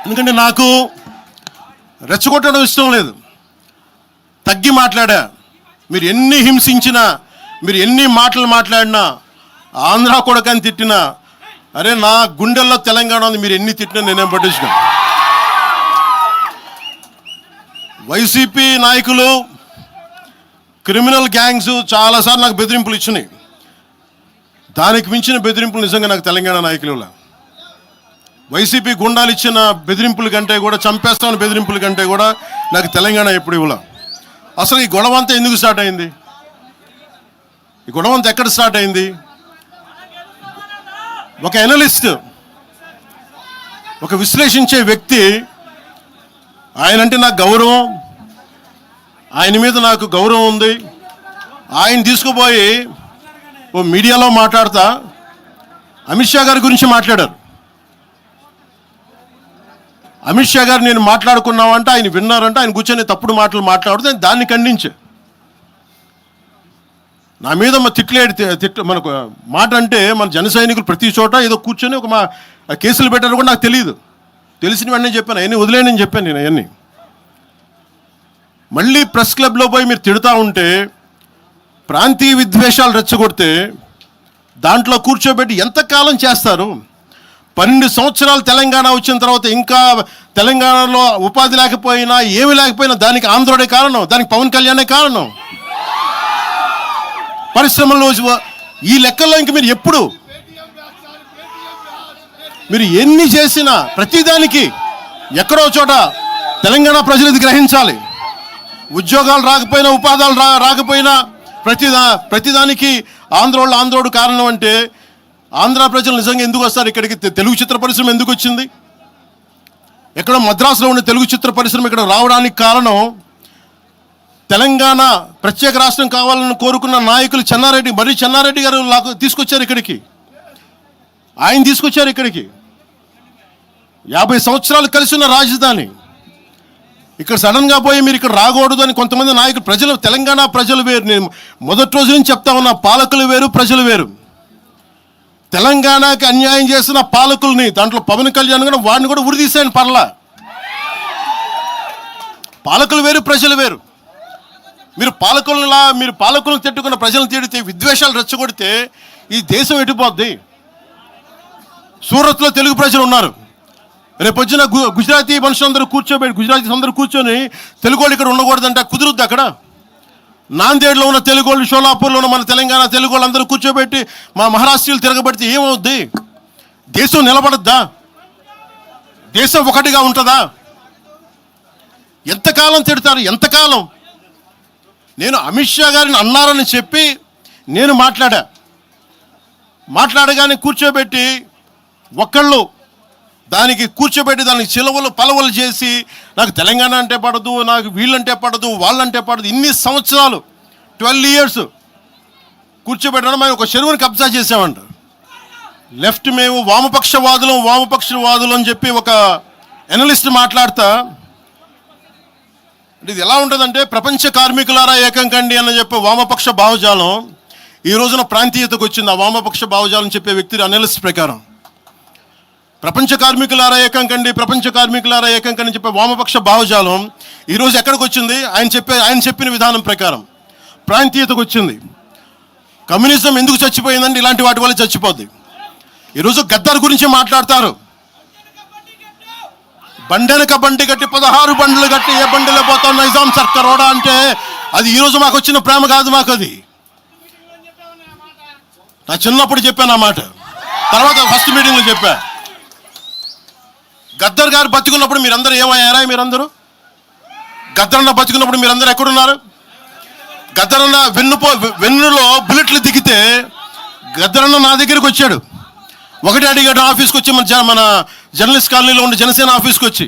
ఎందుకంటే నాకు రెచ్చగొట్టడం ఇష్టం లేదు, తగ్గి మాట్లాడా. మీరు ఎన్ని హింసించినా, మీరు ఎన్ని మాటలు మాట్లాడినా, ఆంధ్ర కొడకని తిట్టినా, అరే నా గుండెల్లో తెలంగాణ ఉంది, మీరు ఎన్ని తిట్టినా నేనేం పట్టించుకోను. వైసీపీ నాయకులు, క్రిమినల్ గ్యాంగ్స్ చాలాసార్లు నాకు బెదిరింపులు ఇచ్చినాయి. దానికి మించిన బెదిరింపులు నిజంగా నాకు తెలంగాణ నాయకులు. వైసీపీ గుండాలు ఇచ్చిన బెదిరింపుల కంటే కూడా, చంపేస్తామని బెదిరింపుల కంటే కూడా నాకు తెలంగాణ ఎప్పుడు ఇవ్వలే. అసలు ఈ గొడవ అంతా ఎందుకు స్టార్ట్ అయింది? ఈ గొడవ అంతా ఎక్కడ స్టార్ట్ అయింది? ఒక ఎనలిస్ట్, ఒక విశ్లేషించే వ్యక్తి, ఆయనంటే నాకు గౌరవం, ఆయన మీద నాకు గౌరవం ఉంది, ఆయన తీసుకుపోయి ఓ మీడియాలో మాట్లాడతా అమిత్ షా గారి గురించి మాట్లాడారు. అమిత్ షా గారు నేను మాట్లాడుకున్నామంటే ఆయన విన్నారంటే, ఆయన కూర్చొని తప్పుడు మాటలు మాట్లాడుతూ దాన్ని ఖండించే. నా మీద మనకు మాట అంటే మన జన సైనికులు ప్రతి చోట ఏదో కూర్చొని ఒక కేసులు పెట్టారు కూడా నాకు తెలియదు. తెలిసిన వెంటనే చెప్పాను, అవన్నీ వదిలేనని చెప్పాను నేను. అవన్నీ మళ్ళీ ప్రెస్ క్లబ్లో పోయి మీరు తిడుతూ ఉంటే, ప్రాంతీయ విద్వేషాలు రెచ్చగొడితే దాంట్లో కూర్చోబెట్టి ఎంతకాలం చేస్తారు? 12 సంవత్సరాలు తెలంగాణ వచ్చిన తర్వాత ఇంకా తెలంగాణలో ఉపాధి లేకపోయినా, ఏమి లేకపోయినా దానికి ఆంధ్రుడే కారణం, దానికి పవన్ కళ్యాణే కారణం. పరిశ్రమల్లో ఈ లెక్కల్లో ఇంక మీరు ఎప్పుడు, మీరు ఎన్ని చేసినా ప్రతిదానికి ఎక్కడో చోట తెలంగాణ ప్రజలు ఇది గ్రహించాలి. ఉద్యోగాలు రాకపోయినా, ఉపాధాలు రాకపోయినా ప్రతిదానికి ఆంధ్రోడు కారణం అంటే, ఆంధ్ర ప్రజలు నిజంగా ఎందుకు వస్తారు ఇక్కడికి? తెలుగు చిత్ర పరిశ్రమ ఎందుకు వచ్చింది? ఎక్కడో మద్రాసులో ఉండే తెలుగు చిత్ర పరిశ్రమ ఇక్కడ రావడానికి కారణం, తెలంగాణ ప్రత్యేక రాష్ట్రం కావాలని కోరుకున్న నాయకులు చెన్నారెడ్డి గారు తీసుకొచ్చారు ఇక్కడికి. ఆయన తీసుకొచ్చారు ఇక్కడికి. 50 సంవత్సరాలు కలిసి ఉన్న రాజధాని ఇక్కడ సడన్గా పోయి మీరు ఇక్కడ రాకూడదు అని కొంతమంది నాయకులు, తెలంగాణ ప్రజలు వేరు. నేను మొదటి రోజు నుంచి చెప్తా ఉన్నా, పాలకులు వేరు, ప్రజలు వేరు. తెలంగాణకి అన్యాయం చేసిన పాలకుల్ని, దాంట్లో పవన్ కళ్యాణ్ కూడా, వాడిని కూడా ఉరిదీసాను పర్లా. పాలకులు వేరు, ప్రజలు వేరు. మీరు పాలకులను తిట్టుకున్న ప్రజలను తిడితే, విద్వేషాలు రెచ్చగొడితే ఈ దేశం ఎటుపోద్ది? సూరత్లో తెలుగు ప్రజలు ఉన్నారు, రేపు వచ్చిన గుజరాతీ మనుషులందరూ గుజరాతీస్ అందరూ కూర్చొని తెలుగు వాళ్ళు ఇక్కడ ఉండకూడదంటే కుదురుద్ది? అక్కడ నాందేడ్లో ఉన్న తెలుగు వాళ్ళు, షోలాపూర్లో ఉన్న మన తెలంగాణ తెలుగు వాళ్ళు అందరూ కూర్చోబెట్టి మా మహారాష్ట్రీయులు తిరగబడితే ఏమవుద్ది? దేశం నిలబడద్దా? దేశం ఒకటిగా ఉంటుందా? ఎంతకాలం తిడతారు? ఎంతకాలం? నేను అమిత్ షా గారిని అన్నారని చెప్పి నేను మాట్లాడగానే కూర్చోబెట్టి ఒకళ్ళు దానికి చిలవలు పలవలు చేసి, నాకు తెలంగాణ అంటే పడదు, నాకు వీళ్ళంటే పడదు, వాళ్ళంటే పడదు, ఇన్ని సంవత్సరాలు 12 years కూర్చోబెట్టడం. మేము ఒక చెరువుని కబ్జా చేసామంట. లెఫ్ట్ మేము వామపక్షవాదులు అని చెప్పి ఒక ఎనలిస్ట్ మాట్లాడతా, ఇది ఎలా ఉంటుందంటే, ప్రపంచ కార్మికులారా ఏకం కండి అని చెప్పే వామపక్ష భావజాలం ఈ రోజున ప్రాంతీయతకు వచ్చింది. ఆ వామపక్ష భావజాలం చెప్పే వ్యక్తి అనలిస్ట్ ప్రకారం ప్రపంచ కార్మికులారా ఏకం కండి అని చెప్పే వామపక్ష భావజాలం ఈరోజు ఎక్కడికి వచ్చింది? ఆయన చెప్పిన విధానం ప్రకారం ప్రాంతీయతకు వచ్చింది. కమ్యూనిజం ఎందుకు చచ్చిపోయిందండి? ఇలాంటి వాటి వల్ల చచ్చిపోద్ది. ఈరోజు గద్దర్ గురించి మాట్లాడతారు. బండెనక బండి కట్టి 16 బండ్లు కట్టి ఏ బండిలో పోతాం నైజాం సర్కార్ ఓడా అంటే, అది ఈరోజు మాకు వచ్చిన ప్రేమ కాదు. మాకు అది నా చిన్నప్పుడు చెప్పాను ఆ మాట, తర్వాత ఫస్ట్ మీటింగ్లో చెప్పా. గద్దర్ గారు బతుకున్నప్పుడు మీరందరూ ఏమయ్యారా? గద్దరన్న బతుకున్నప్పుడు మీరందరూ ఎక్కడున్నారు? గద్దరన్న వెన్నులో బుల్లెట్లు దిగితే గద్దరన్న నా దగ్గరికి వచ్చాడు. ఒకటి అడిగాడు ఆఫీస్కి వచ్చి, మన జర్నలిస్ట్ కాలనీలో ఉండే జనసేన ఆఫీస్కి వచ్చి,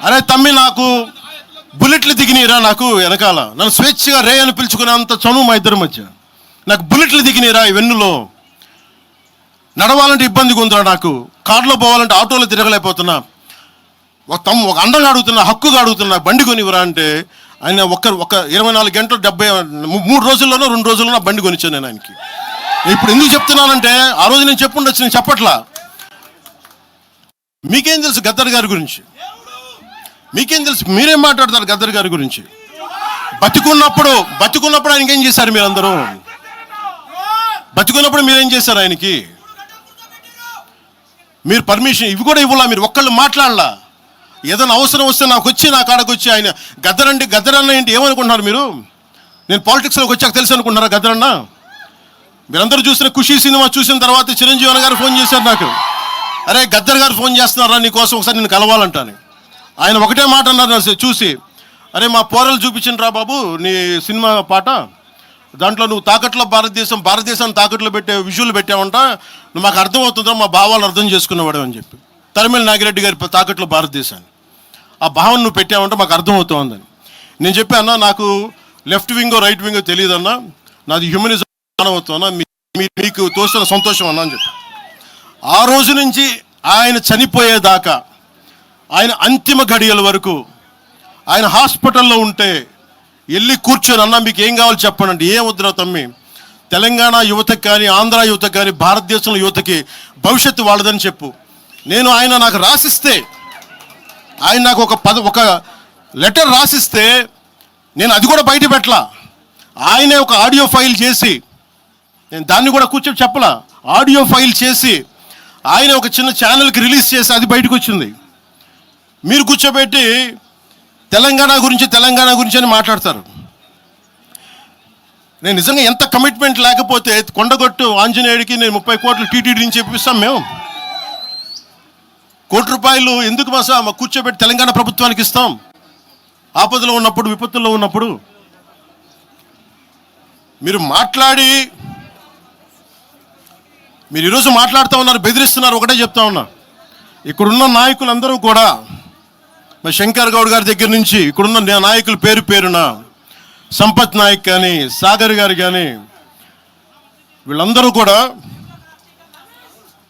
అరే తమ్మి నాకు బుల్లెట్లు దిగినీరా, నాకు వెనకాల నన్ను స్వేచ్ఛగా రే అని పిలుచుకునే అంత చనువు మా ఇద్దరి మధ్య, నాకు బుల్లెట్లు దిగినీరా ఈ వెన్నులో, నడవాలంటే ఇబ్బందిగా ఉందిరా, నాకు కార్లో పోవాలంటే ఆటోలో తిరగలేకపోతున్నా, ఒక అండంగా అడుగుతున్నా, హక్కుగా అడుగుతున్నా, బండి కొనివ్వరా అంటే, ఆయన ఒక 24 గంటలు 3 రోజుల్లోనో 2 రోజుల్లోనో బండి కొనిచ్చాను నేను ఆయనకి. ఇప్పుడు ఎందుకు చెప్తున్నానంటే, ఆ రోజు నేను చెప్పుండొచ్చు, నేను చెప్పట్లా. మీకేం తెలుసు గద్దర్ గారి గురించి? మీకేం తెలుసు? మీరేం మాట్లాడతారు గద్దర్ గారి గురించి? బతుకున్నప్పుడు ఆయనకి ఏం చేశారు మీరందరూ? బతుకున్నప్పుడు మీరేం చేశారు ఆయనకి? మీరు పర్మిషన్ ఇవి కూడా ఇవ్వాలా? మీరు ఒక్కళ్ళు మాట్లాడలా? ఏదైనా అవసరం వస్తే నా కాడకు వచ్చి ఆయన గద్దరన్న ఏంటి ఏమనుకుంటున్నారు మీరు? నేను పాలిటిక్స్లోకి వచ్చాక తెలుసు అనుకుంటున్నారా గద్దరన్న? మీరందరూ చూసిన ఖుషీ సినిమా చూసిన తర్వాత చిరంజీవి గారు ఫోన్ చేశారు నాకు, అరే గద్దర్ గారు ఫోన్ చేస్తున్నారా నీకోసం ఒకసారి నేను కలవాలంటాను. ఆయన ఒకటే మాట అన్నారు చూసి, అరే మా పోరలు చూపించిన రా బాబు నీ సినిమా పాట, దాంట్లో నువ్వు తాకట్లో భారతదేశాన్ని తాకట్లో పెట్టే విజువల్ పెట్టావంట, నువ్వు మాకు అర్థమవుతుందా, మా భావాలు అర్థం చేసుకునేవాడు అని చెప్పి. తరిమేల నాగిరెడ్డి గారి తాకట్లో భారతదేశాన్ని ఆ భావన నువ్వు పెట్టావంటే మాకు అర్థమవుతుందని నేను చెప్పాను. నాకు లెఫ్ట్ వింగో రైట్ వింగో తెలియదన్నా, నాది హ్యూమనిజం అవుతున్నా, మీకు తోసిన సంతోషం అన్నా అని చెప్పి. ఆ రోజు నుంచి ఆయన చనిపోయేదాకా, ఆయన అంతిమ గడియల వరకు ఆయన హాస్పిటల్లో ఉంటే వెళ్ళి కూర్చొని, అన్నా మీకు ఏం కావాలి చెప్పండి, ఏం వద్దురా తమ్మి, తెలంగాణ యువతకి కానీ ఆంధ్ర యువతకి కానీ భారతదేశంలో యువతకి భవిష్యత్తు వాళ్ళదని చెప్పు. ఆయన నాకు రాసిస్తే, ఆయన నాకు ఒక లెటర్ రాసిస్తే నేను అది కూడా బయట పెట్టలా. ఆయనే ఒక ఆడియో ఫైల్ చేసి, నేను దాన్ని కూడా కూర్చొని చెప్పలా, ఆడియో ఫైల్ చేసి ఆయన ఒక చిన్న ఛానల్కి రిలీజ్ చేసి అది బయటకు వచ్చింది. మీరు కూర్చోబెట్టి తెలంగాణ గురించి అని మాట్లాడతారు. నేను నిజంగా ఎంత కమిట్మెంట్ లేకపోతే కొండగొట్టు ఆంజనేయుడికి నేను 30 కోట్లు టీటీడీ నుంచి ఇప్పిస్తాం మేము. ₹1 ఎందుకు మా కూర్చోబెట్టి తెలంగాణ ప్రభుత్వానికి ఇస్తాం? ఆపదలో ఉన్నప్పుడు, విపత్తుల్లో ఉన్నప్పుడు మీరు మాట్లాడి, మీరు ఈరోజు మాట్లాడుతూ ఉన్నారు, బెదిరిస్తున్నారు. ఒకటే చెప్తా ఉన్నా, ఇక్కడున్న నాయకులందరూ కూడా, మరి శంకర్ గౌడ్ గారి దగ్గర నుంచి ఇక్కడున్న నాయకులు పేరున సంపత్ నాయక్ కానీ సాగర్ గారు కానీ వీళ్ళందరూ కూడా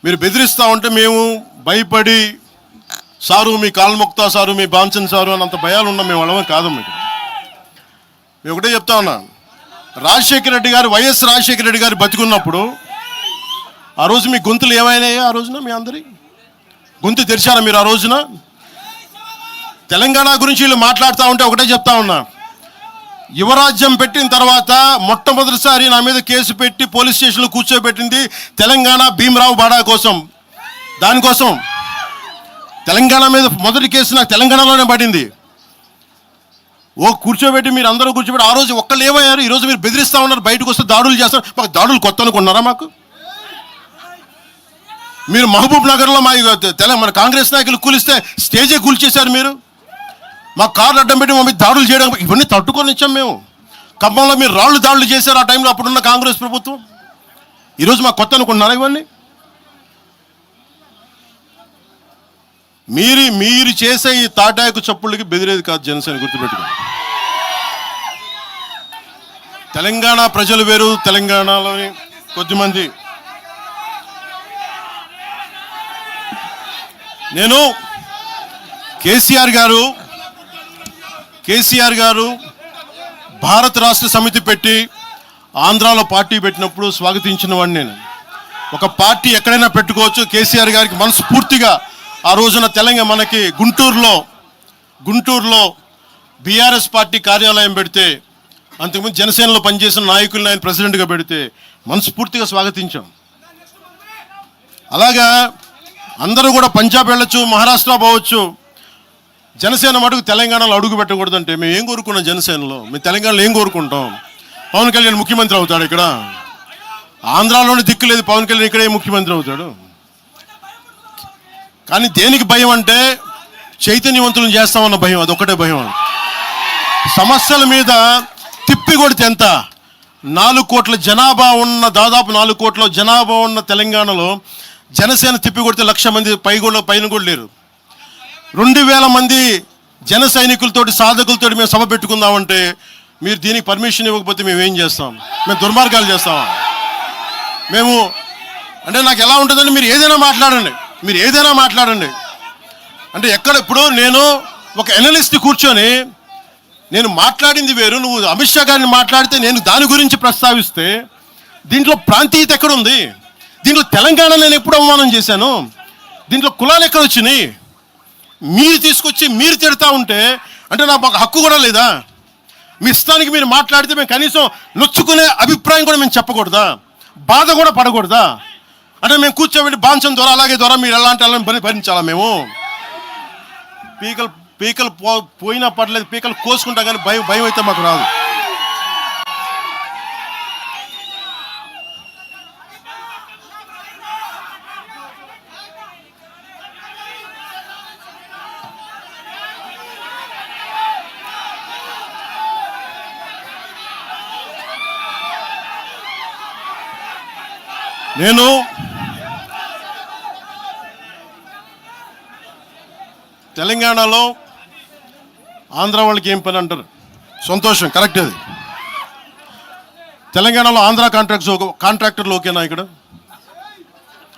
మీరు బెదిరిస్తూ ఉంటే మేము భయపడి, సారు మీ కాల్మొక్తా సారు, మీ బాంచన్ సారు అన్నంత భయాలు ఉన్నాం మేము. వాళ్ళమే కాదు. మీకు మేము ఒకటే చెప్తా ఉన్నా, వైఎస్ రాజశేఖర రెడ్డి గారు బతికున్నప్పుడు ఆ రోజు మీ గొంతులు ఏమైనాయో ఆ రోజున మీ అందరి గొంతు తెరిచారా మీరు? ఆ రోజున తెలంగాణ గురించి వీళ్ళు మాట్లాడుతూ ఉంటే ఒకటే చెప్తా ఉన్నా, యువరాజ్యం పెట్టిన తర్వాత మొట్టమొదటిసారి నా మీద కేసు పెట్టి పోలీస్ స్టేషన్లో కూర్చోబెట్టింది తెలంగాణ భీమరావు బాడా కోసం. దానికోసం తెలంగాణ మీద మొదటి కేసు నాకు తెలంగాణలోనే పడింది. కూర్చోబెట్టి మీరు అందరూ కూర్చోబెట్టి ఆ రోజు ఒక్కళ్ళు ఏమయ్యారు? ఈరోజు మీరు బెదిరిస్తూ ఉన్నారు, బయటకు వస్తే దాడులు చేస్తారు. మాకు దాడులు కొత్త అనుకున్నారా? మాకు మీరు మహబూబ్ నగర్లో మన కాంగ్రెస్ నాయకులు కూలిస్తే స్టేజే కూల్చేశారు మీరు. మా కార్లు అడ్డం పెట్టి మా మీద దాడులు చేయడం, ఇవన్నీ తట్టుకొని ఇచ్చాం మేము. ఖమ్మంలో మీరు దాడులు చేశారు ఆ టైంలో, అప్పుడున్న కాంగ్రెస్ ప్రభుత్వం. ఈరోజు మాకు కొత్త అనుకుంటున్నారా ఇవన్నీ? మీరు చేసే ఈ తాటాకు చప్పుళ్ళకి బెదిరేది కాదు జనసేన, గుర్తుపెట్టుకోండి. తెలంగాణ ప్రజలు వేరు, తెలంగాణలోని కొద్దిమంది. నేను కేసీఆర్ గారు భారత రాష్ట్ర సమితి పెట్టి ఆంధ్రాలో పార్టీ పెట్టినప్పుడు స్వాగతించిన వాడిని నేను. ఒక పార్టీ ఎక్కడైనా పెట్టుకోవచ్చు. కేసీఆర్ గారికి మనస్ఫూర్తిగా ఆ రోజున మనకి గుంటూరులో బీఆర్ఎస్ పార్టీ కార్యాలయం పెడితే, అంతకుముందు జనసేనలో పనిచేసిన నాయకులను ఆయన ప్రెసిడెంట్గా పెడితే మనస్ఫూర్తిగా స్వాగతించాం. అలాగా అందరూ కూడా పంజాబ్ వెళ్ళొచ్చు, మహారాష్ట్ర పోవచ్చు, జనసేన మటుకు తెలంగాణలో అడుగు పెట్టకూడదంటే మేము ఏం కోరుకున్నాం? జనసేనలో మేము తెలంగాణలో ఏం కోరుకుంటాం? పవన్ కళ్యాణ్ ముఖ్యమంత్రి అవుతాడు ఇక్కడ. ఆంధ్రాలోనే దిక్కు లేదు, పవన్ కళ్యాణ్ ఇక్కడే ముఖ్యమంత్రి అవుతాడు. కానీ దేనికి భయం అంటే చైతన్యవంతులను చేస్తామన్న భయం, అదొక్కటే భయం. సమస్యల మీద తిప్పి కొడితే ఎంత? 4 కోట్ల జనాభా ఉన్న, దాదాపు 4 కోట్ల జనాభా ఉన్న తెలంగాణలో జనసేన తిప్పి కొడితే 1,00,000 మంది పైన కూడా లేరు. 2,000 మంది జన సైనికులతోటి, సాధకులతోటి మేము సభ పెట్టుకుందామంటే మీరు దీనికి పర్మిషన్ ఇవ్వకపోతే మేము ఏం చేస్తాం? మేము దుర్మార్గాలు చేస్తామా? మేము అంటే నాకు ఎలా ఉంటుందంటే మీరు ఏదైనా మాట్లాడండి. అంటే ఇప్పుడు నేను ఒక ఎనలిస్ట్ కూర్చొని నేను మాట్లాడింది వేరు, నువ్వు అమిత్ షా గారిని మాట్లాడితే నేను దాని గురించి ప్రస్తావిస్తే దీంట్లో ప్రాంతీయత ఎక్కడుంది? దీంట్లో తెలంగాణ నేను ఎప్పుడు అవమానం చేశాను? దీంట్లో కులాలు ఎక్కడ వచ్చినాయి? మీరు తీసుకొచ్చి మీరు తిడతా ఉంటే అంటే నాకు ఒక హక్కు కూడా లేదా? మీ ఇష్టానికి మీరు మాట్లాడితే మేము కనీసం నొచ్చుకునే అభిప్రాయం కూడా మేము చెప్పకూడదా? బాధ కూడా పడకూడదా? అంటే మేము కూర్చోబెట్టి బాంచం ద్వారా అలాగే ద్వారా మీరు ఎలాంటి వాళ్ళని భరించాలా? మేము పీకలు పోయినా పర్లేదు, పీకలు కోసుకుంటాం, కానీ భయం అయితే మాకు రాదు. నేను తెలంగాణలో ఆంధ్ర వాళ్ళకి ఏం పని అంటారు, సంతోషం, కరెక్ట్. అది తెలంగాణలో ఆంధ్ర కాంట్రాక్టర్లు ఓకేనా? ఇక్కడ